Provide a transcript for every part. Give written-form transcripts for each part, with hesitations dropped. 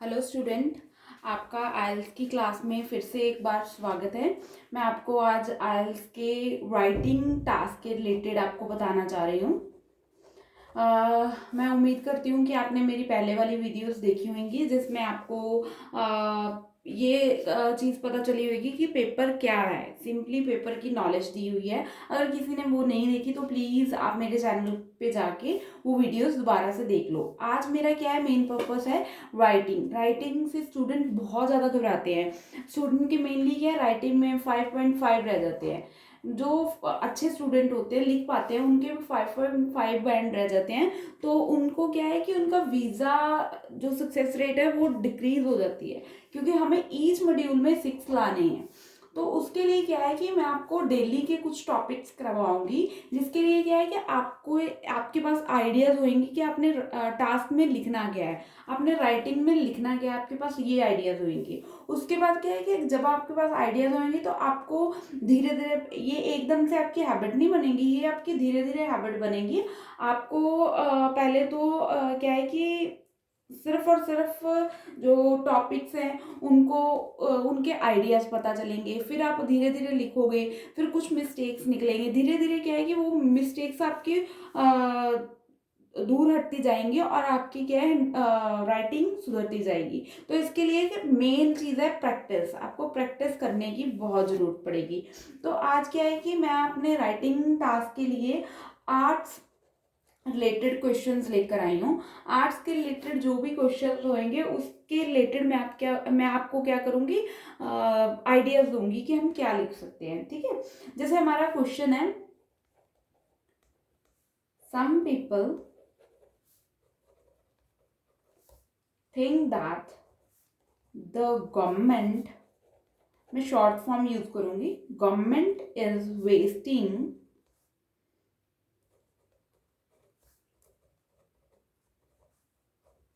Hello student, आपका आइल्स की class में फिर से एक बार स्वागत है। मैं आपको आज आइल्स के राइटिंग टास्क के रिलेटेड आपको बताना चाह रही हूँ। मैं उम्मीद करती हूँ कि आपने मेरी पहले वाली वीडियोस देखी होंगी जिसमें आपको ये चीज़ पता चली होगी कि पेपर क्या है। सिंपली पेपर की नॉलेज दी हुई है। अगर किसी ने वो नहीं देखी तो प्लीज़ आप मेरे चैनल पे जाके वो वीडियोस दोबारा से देख लो। आज मेरा क्या है, मेन पर्पस है राइटिंग से स्टूडेंट बहुत ज़्यादा घबराते हैं। स्टूडेंट के मेनली क्या है, राइटिंग में 5.5 रह जाते हैं। जो अच्छे स्टूडेंट होते हैं लिख पाते हैं उनके भी 5.5 बैंड रह जाते हैं। तो उनको क्या है कि उनका वीज़ा जो सक्सेस रेट है वो डिक्रीज हो जाती है, क्योंकि हमें ईच मॉड्यूल में 6 लाने हैं। तो उसके लिए क्या है कि मैं आपको डेली के कुछ टॉपिक्स करवाऊंगी, जिसके लिए क्या है कि आपको आपके पास आइडियाज होंगे कि आपने टास्क में लिखना क्या है, आपने राइटिंग में लिखना क्या है, आपके पास ये आइडियाज होंगे। उसके बाद क्या है कि जब आपके पास आइडियाज होंगे तो आपको धीरे धीरे, ये एकदम से आपकी हैबिट नहीं बनेगी, ये आपकी धीरे धीरे हैबिट बनेगी। आपको पहले तो क्या है कि सिर्फ और सिर्फ जो टॉपिक्स हैं उनको उनके आइडियाज पता चलेंगे, फिर आप धीरे धीरे लिखोगे, फिर कुछ मिस्टेक्स निकलेंगे। धीरे धीरे क्या है कि वो मिस्टेक्स आपके दूर हटती जाएंगी और आपकी क्या है राइटिंग सुधरती जाएगी। तो इसके लिए मेन चीज़ है प्रैक्टिस। आपको प्रैक्टिस करने की बहुत ज़रूरत पड़ेगी। तो आज क्या है कि मैं अपने राइटिंग टास्क के लिए आर्ट्स रिलेटेड क्वेश्चंस लेकर आई हूँ। आर्ट्स के रिलेटेड जो भी क्वेश्चंस होंगे उसके रिलेटेड मैं आपको क्या करूँगी, आइडियाज दूंगी कि हम क्या लिख सकते हैं। ठीक है, जैसे हमारा क्वेश्चन है, some people think that the government, मैं शॉर्ट फॉर्म यूज करूंगी, government is wasting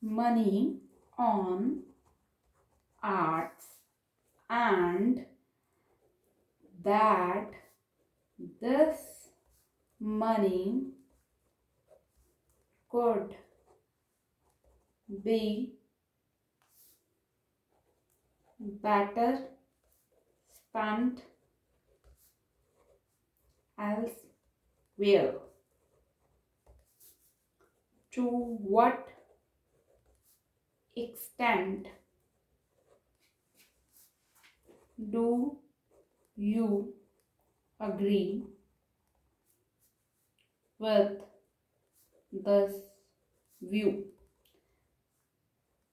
money on arts, and that this money could be better spent elsewhere. To what extent do you agree with this view?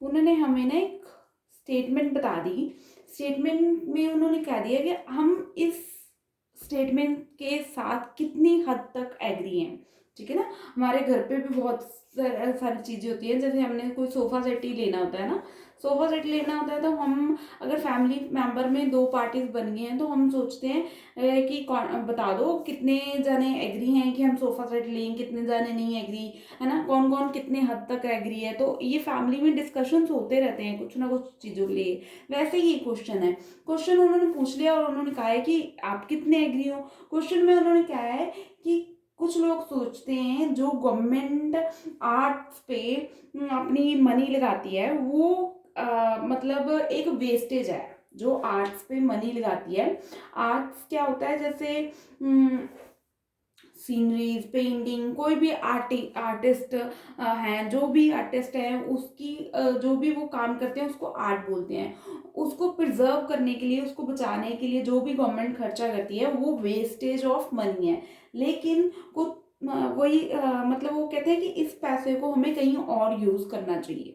उन्होंने हमें ना एक statement बता दी। Statement में उन्होंने कह दिया कि हम इस स्टेटमेंट के साथ कितनी हद तक एग्री हैं। ठीक है ना, हमारे घर पे भी बहुत सारी चीज़ें होती हैं। जैसे हमने कोई सोफ़ा सेट ही लेना होता है ना, सोफ़ा सेट लेना होता है तो हम अगर फैमिली मेंबर में 2 पार्टीज बन गए हैं तो हम सोचते हैं कि कौन बता दो कितने जने एग्री हैं कि हम सोफ़ा सेट लें, कितने जने नहीं एग्री, है ना, कौन कौन कितने हद तक एग्री है। तो ये फैमिली में डिस्कशंस होते रहते हैं कुछ ना कुछ चीज़ों के लिए। वैसे ही क्वेश्चन है, क्वेश्चन उन्होंने पूछ लिया और उन्होंने कहा है कि आप कितने एग्री हो। क्वेश्चन में उन्होंने कहा है कि कुछ लोग सोचते हैं जो गवर्नमेंट आर्ट्स पे अपनी मनी लगाती है वो मतलब एक वेस्टेज है। जो आर्ट्स पे मनी लगाती है, आर्ट्स क्या होता है, जैसे सीनरीज, पेंटिंग, कोई भी आर्टिस्ट हैं, जो भी आर्टिस्ट हैं उसकी जो भी वो काम करते हैं उसको आर्ट बोलते हैं। उसको प्रिजर्व करने के लिए, उसको बचाने के लिए जो भी गवर्नमेंट खर्चा करती है वो वेस्टेज ऑफ मनी है। लेकिन कुछ वही मतलब वो कहते हैं कि इस पैसे को हमें कहीं और यूज करना चाहिए।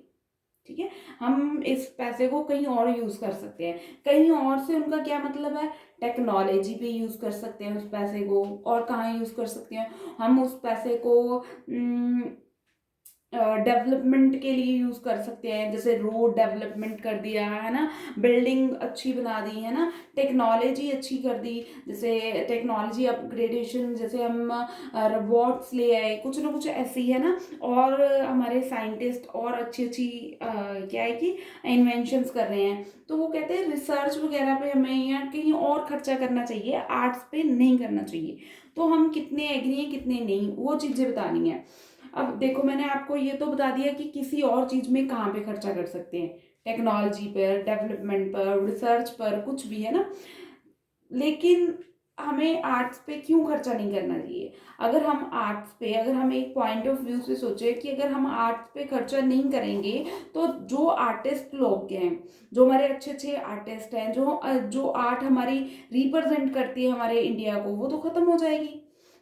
ठीक है, हम इस पैसे को कहीं और यूज कर सकते हैं। कहीं और से उनका क्या मतलब है, टेक्नोलॉजी पे यूज कर सकते हैं उस पैसे को। और कहाँ यूज कर सकते हैं, हम उस पैसे को डेवलपमेंट के लिए यूज कर सकते हैं। जैसे रोड डेवलपमेंट कर दिया है ना, बिल्डिंग अच्छी बना दी है ना, टेक्नोलॉजी अच्छी कर दी, जैसे टेक्नोलॉजी अपग्रेडेशन, जैसे हम रोबोट्स ले आए, कुछ ना कुछ ऐसी है ना। और हमारे साइंटिस्ट और अच्छी अच्छी क्या है कि इन्वेंशंस कर रहे हैं। तो वो कहते हैं रिसर्च वगैरह पे हमें या कहीं और खर्चा करना चाहिए, आर्ट्स पे नहीं करना चाहिए। तो हम कितने एग्री हैं कितने नहीं, वो चीज़ें बतानी है। अब देखो, मैंने आपको ये तो बता दिया कि किसी और चीज़ में कहाँ पे खर्चा कर सकते हैं, टेक्नोलॉजी पर, डेवलपमेंट पर, रिसर्च पर, कुछ भी, है ना। लेकिन हमें आर्ट्स पे क्यों खर्चा नहीं करना चाहिए? अगर हम आर्ट्स पे, अगर हम एक पॉइंट ऑफ व्यू से सोचे कि अगर हम आर्ट्स पे खर्चा नहीं करेंगे तो जो आर्टिस्ट लोग हैं, जो हमारे अच्छे अच्छे आर्टिस्ट हैं, जो आर्ट हमारी रिप्रेजेंट करती है हमारे इंडिया को, वो तो खत्म हो जाएगी।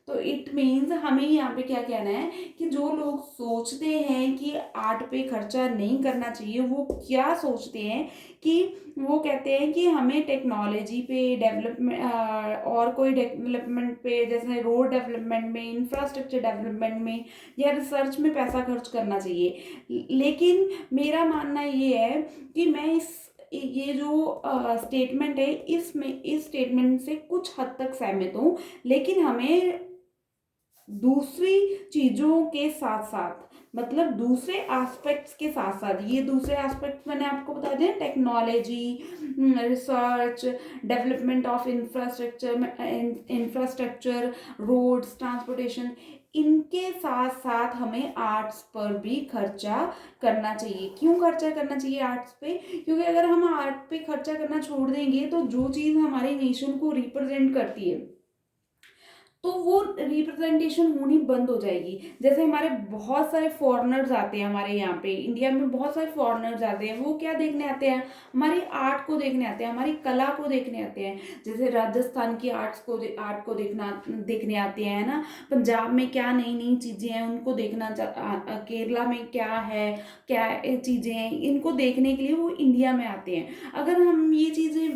तो इट मीन्स हमें यहाँ पे क्या कहना है कि जो लोग सोचते हैं कि आर्ट पे खर्चा नहीं करना चाहिए, वो क्या सोचते हैं कि वो कहते हैं कि हमें टेक्नोलॉजी पे, डेवलपमेंट और कोई डेवलपमेंट पे, जैसे रोड डेवलपमेंट में, इंफ्रास्ट्रक्चर डेवलपमेंट में या रिसर्च में पैसा खर्च करना चाहिए। लेकिन मेरा मानना ये है कि मैं ये जो स्टेटमेंट है, इस स्टेटमेंट से कुछ हद तक सहमत हूँ। लेकिन हमें दूसरी चीज़ों के साथ साथ, मतलब दूसरे एस्पेक्ट्स के साथ साथ, ये दूसरे एस्पेक्ट्स मैंने आपको बता दिया, technology, research, development of infrastructure, roads, transportation, इनके साथ साथ हमें आर्ट्स पर भी खर्चा करना चाहिए। क्यों खर्चा करना चाहिए आर्ट्स पे? क्योंकि अगर हम आर्ट पे खर्चा करना छोड़ देंगे तो जो चीज़ हमारे नेशन को रिप्रेजेंट करती है, तो वो रिप्रेजेंटेशन होनी बंद हो जाएगी। जैसे हमारे बहुत सारे फॉरेनर्स आते हैं हमारे यहाँ पे, इंडिया में बहुत सारे फॉरेनर्स आते हैं। वो क्या देखने आते हैं? हमारी आर्ट को देखने आते हैं, हमारी कला को देखने आते हैं। जैसे राजस्थान की आर्ट को देखने आते हैं, ना। पंजाब में क्या नई नई चीज़ें हैं उनको देखना केरला में क्या है, क्या चीज़ें हैं, इनको देखने के लिए वो इंडिया में आते हैं। अगर हम ये चीज़ें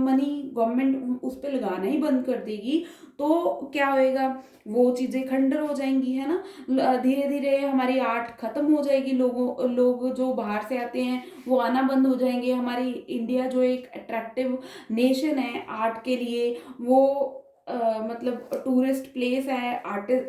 मनी गवर्नमेंट उस पर लगाना ही बंद कर देगी तो क्या होएगा? वो चीज़ें खंडर हो जाएंगी, है ना। धीरे धीरे हमारी आर्ट खत्म हो जाएगी। लोग जो बाहर से आते हैं वो आना बंद हो जाएंगे। हमारी इंडिया जो एक अट्रैक्टिव नेशन है आर्ट के लिए, वो मतलब टूरिस्ट प्लेस है आर्टिस्ट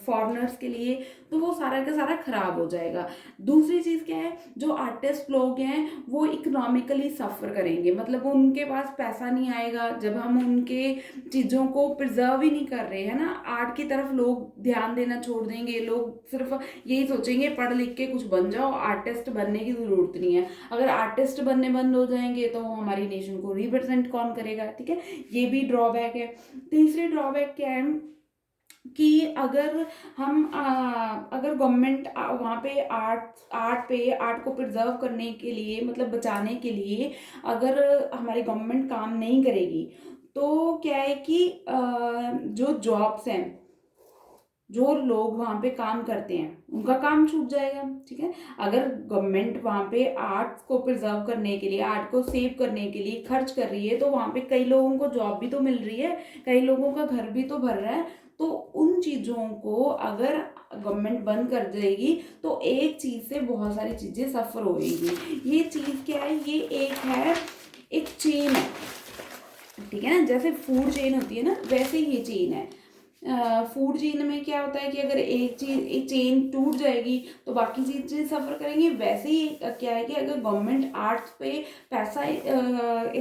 फॉरेनर्स के लिए, तो वो सारा का सारा खराब हो जाएगा। दूसरी चीज़ क्या है? जो आर्टिस्ट लोग हैं वो इकोनॉमिकली सफ़र करेंगे, मतलब उनके पास पैसा नहीं आएगा जब हम उनके चीज़ों को प्रिजर्व ही नहीं कर रहे हैं, ना। आर्ट की तरफ लोग ध्यान देना छोड़ देंगे। लोग सिर्फ यही सोचेंगे पढ़ लिख के कुछ बन जाओ, आर्टिस्ट बनने की ज़रूरत नहीं है। अगर आर्टिस्ट बनने बंद हो जाएंगे तो हमारी नेशन को रिप्रेजेंट कौन करेगा? ठीक है, ये भी ड्रॉबैक है। तीसरी ड्रॉबैक क्या है कि अगर गवर्नमेंट वहाँ पे आर्ट को प्रिजर्व करने के लिए, मतलब बचाने के लिए, अगर हमारी गवर्नमेंट काम नहीं करेगी तो क्या है कि जो जॉब्स हैं, जो लोग वहाँ पे काम करते हैं, उनका काम छूट जाएगा। ठीक है, अगर गवर्नमेंट वहाँ पे आर्ट को प्रिजर्व करने के लिए, आर्ट को सेव करने के लिए खर्च कर रही है, तो वहाँ पे कई लोगों को जॉब भी तो मिल रही है, कई लोगों का घर भी तो भर रहा है। तो उन चीज़ों को अगर गवर्नमेंट बंद कर देगी तो एक चीज़ से बहुत सारी चीज़ें सफ़र होएगी। ये चीज़ क्या है? ये एक चेन है। ठीक है ना, जैसे फूड चेन होती है ना, वैसे ही ये चेन है। फूड चेन में क्या होता है कि अगर एक चेन टूट जाएगी तो बाकी चीज़ें सफ़र करेंगी। वैसे ही क्या है कि अगर गवर्नमेंट आर्ट्स पे पैसा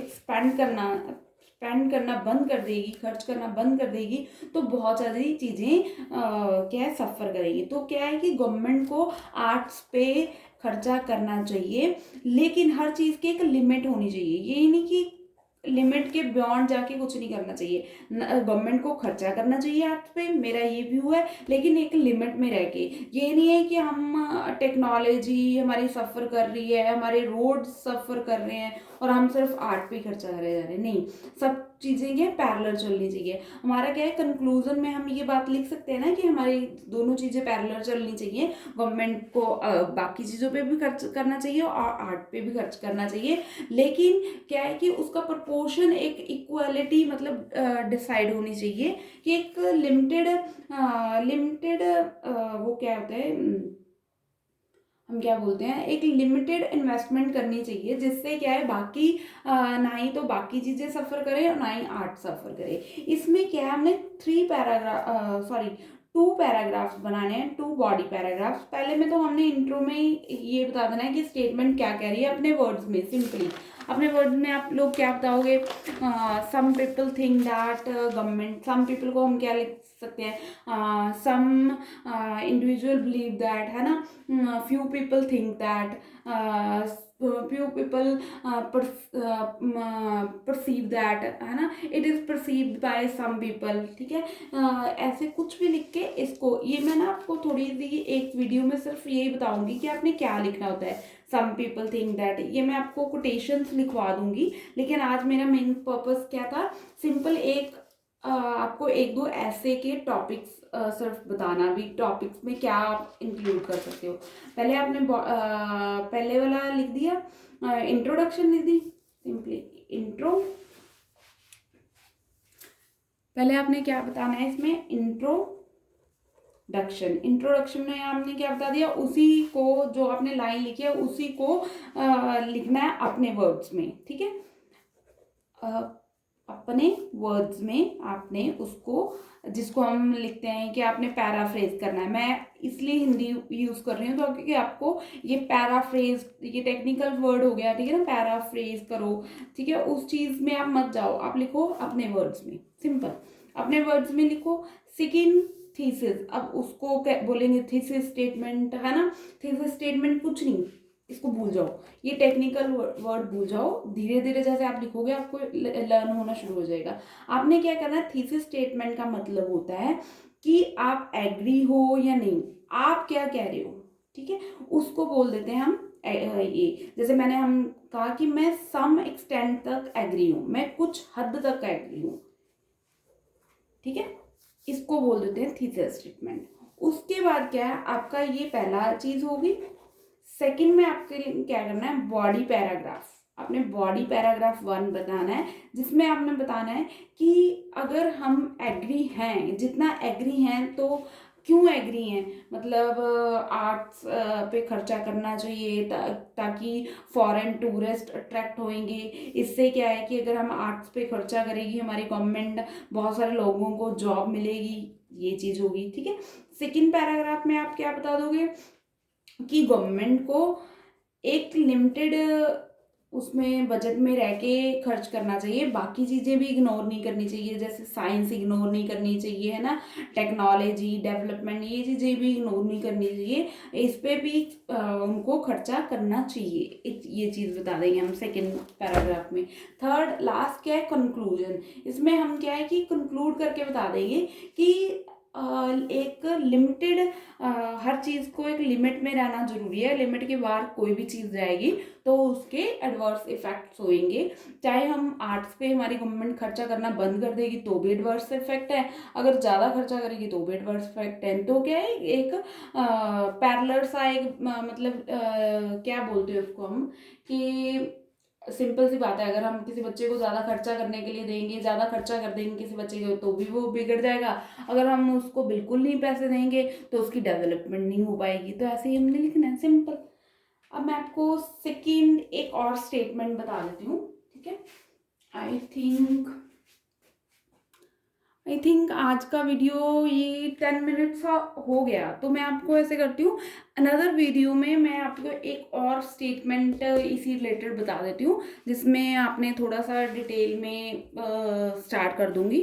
स्पेंड करना बंद कर देगी, खर्च करना बंद कर देगी, तो बहुत सारी चीज़ें क्या है, सफ़र करेगी। तो क्या है कि गवर्नमेंट को आर्ट्स पे खर्चा करना चाहिए, लेकिन हर चीज़ की एक लिमिट होनी चाहिए। ये नहीं कि लिमिट के बियॉन्ड जाके कुछ नहीं करना चाहिए। गवर्नमेंट को खर्चा करना चाहिए आर्ट्स पे, मेरा ये व्यू है, लेकिन एक लिमिट में रह के। ये नहीं है कि हम टेक्नोलॉजी हमारी सफ़र कर रही है, हमारे रोड सफ़र कर रहे हैं और हम सिर्फ आर्ट पे खर्चा करे जा रहे हैं। नहीं, सब चीज़ें क्या पैरेलल चलनी चाहिए। हमारा क्या है, कंक्लूजन में हम ये बात लिख सकते हैं ना कि हमारी दोनों चीज़ें पैरेलल चलनी चाहिए। गवर्नमेंट को बाकी चीज़ों पे भी खर्च करना चाहिए और आर्ट पे भी खर्च करना चाहिए, लेकिन क्या है कि उसका प्रपोर्शन एक इक्वालिटी, मतलब डिसाइड होनी चाहिए कि एक लिमिटेड वो क्या होता है, हम क्या बोलते हैं, एक लिमिटेड इन्वेस्टमेंट करनी चाहिए, जिससे क्या है बाकी ना ही तो बाकी चीज़ें सफ़र करें और ना ही आर्ट सफ़र करे। इसमें क्या है, हमने 2 पैराग्राफ्स बनाने हैं, 2 बॉडी पैराग्राफ्स। पहले में तो हमने इंट्रो में ये बता देना है कि स्टेटमेंट क्या कह रही है, अपने वर्ड्स में, सिंपली अपने वर्ड में आप लोग क्या बताओगे? Some people think that government, some people को हम क्या सकते हैं। सम इंडिविजुअल बिलीव दैट, है ना, few people think that, few people perceive that, है ना, it is perceived by some people, ठीक है। ऐसे कुछ भी लिख के इसको, ये मैं ना आपको थोड़ी सी एक वीडियो में सिर्फ यही बताऊंगी कि आपने क्या लिखना होता है। सम पीपल थिंक दैट, ये मैं आपको कोटेशंस लिखवा दूंगी, लेकिन आज मेरा मेन पर्पस क्या था, सिंपल एक आपको एक दो ऐसे के टॉपिक्स सिर्फ बताना भी, टॉपिक्स में क्या आप इंक्लूड कर सकते हो। पहले आपने पहले वाला लिख दिया, इंट्रोडक्शन लिख दी, सिंपली इंट्रो। पहले आपने क्या बताना है इसमें, इंट्रोडक्शन में आपने क्या बता दिया, उसी को जो आपने लाइन लिखी है उसी को लिखना है अपने वर्ड्स में, ठीक है। अपने वर्ड्स में आपने उसको, जिसको हम लिखते हैं कि आपने पैराफ्रेज करना है, मैं इसलिए हिंदी यूज़ कर रही हूँ तो क्योंकि आपको ये पैराफ्रेज, ये टेक्निकल वर्ड हो गया, ठीक है ना, पैराफ्रेज करो, ठीक है, उस चीज़ में आप मत जाओ, आप लिखो अपने वर्ड्स में, सिंपल अपने वर्ड्स में लिखो। सेकेंड, थीसिस, अब उसको बोलेंगे थीसिस स्टेटमेंट, है ना, थीसिस स्टेटमेंट कुछ नहीं, इसको भूल जाओ, ये टेक्निकल वर्ड भूल जाओ, धीरे धीरे जैसे आप लिखोगे आपको लर्न होना शुरू हो जाएगा। आपने क्या करना है, थीसिस स्टेटमेंट का मतलब होता है कि आप एग्री हो या नहीं, आप क्या कह रहे हो, ठीक है, उसको बोल देते हैं हम ये, जैसे मैंने हम कहा कि मैं सम एक्सटेंट तक एग्री हूं, मैं कुछ हद तक एग्री हूं, ठीक है, इसको बोल देते हैं थीसिस स्टेटमेंट। उसके बाद क्या है आपका, ये पहला चीज होगी। सेकंड में आपके लिए क्या करना है, बॉडी पैराग्राफ, आपने बॉडी पैराग्राफ 1 बताना है, जिसमें आपने बताना है कि अगर हम एग्री हैं, जितना एग्री हैं तो क्यों एग्री हैं, मतलब आर्ट्स पे खर्चा करना चाहिए ताकि फॉरेन टूरिस्ट अट्रैक्ट होंगे, इससे क्या है कि अगर हम आर्ट्स पे खर्चा करेगी हमारी गवर्नमेंट, बहुत सारे लोगों को जॉब मिलेगी, ये चीज़ होगी, ठीक है। सेकंड पैराग्राफ में आप क्या बता दोगे कि गवर्नमेंट को एक लिमिटेड उसमें बजट में रह के खर्च करना चाहिए, बाकी चीज़ें भी इग्नोर नहीं करनी चाहिए, जैसे साइंस इग्नोर नहीं करनी चाहिए, है ना, टेक्नोलॉजी डेवलपमेंट, ये चीज़ें भी इग्नोर नहीं करनी चाहिए, इस पे भी उनको खर्चा करना चाहिए, ये चीज़ बता देंगे हम सेकेंड पैराग्राफ में। थर्ड लास्ट क्या है, कंक्लूजन, इसमें हम क्या है कि कंक्लूड करके बता देंगे कि एक लिमिटेड, हर चीज़ को एक लिमिट में रहना जरूरी है, लिमिट के बाहर कोई भी चीज़ जाएगी तो उसके एडवर्स इफेक्ट्स होंगे, चाहे हम आर्ट्स पे हमारी गवर्नमेंट खर्चा करना बंद कर देगी तो भी एडवर्स इफेक्ट है, अगर ज़्यादा खर्चा करेगी तो भी एडवर्स इफेक्ट है, तो क्या है एक पैरेलल सा एक मतलब क्या बोलते हैं उसको हम, कि सिंपल सी बात है, अगर हम किसी बच्चे को ज़्यादा खर्चा करने के लिए देंगे, ज़्यादा खर्चा कर देंगे किसी बच्चे को तो भी वो बिगड़ जाएगा, अगर हम उसको बिल्कुल नहीं पैसे देंगे तो उसकी डेवलपमेंट नहीं हो पाएगी, तो ऐसे ही हमने लिखना है, सिंपल। अब मैं आपको सेकेंड एक और स्टेटमेंट बता देती हूँ, ठीक है। आई थिंक आज का वीडियो ये 10 मिनट्स का हो गया, तो मैं आपको ऐसे करती हूँ, अनदर वीडियो में मैं आपको एक और स्टेटमेंट इसी रिलेटेड बता देती हूँ, जिसमें आपने थोड़ा सा डिटेल में स्टार्ट कर दूंगी,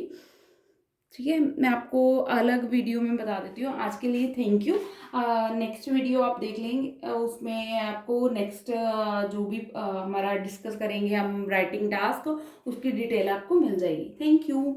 ठीक है, मैं आपको अलग वीडियो में बता देती हूँ। आज के लिए थैंक यू। नेक्स्ट वीडियो आप देख लेंगे, उसमें आपको नेक्स्ट जो भी हमारा डिस्कस करेंगे हम राइटिंग टास्क, उसकी डिटेल आपको मिल जाएगी। Thank you.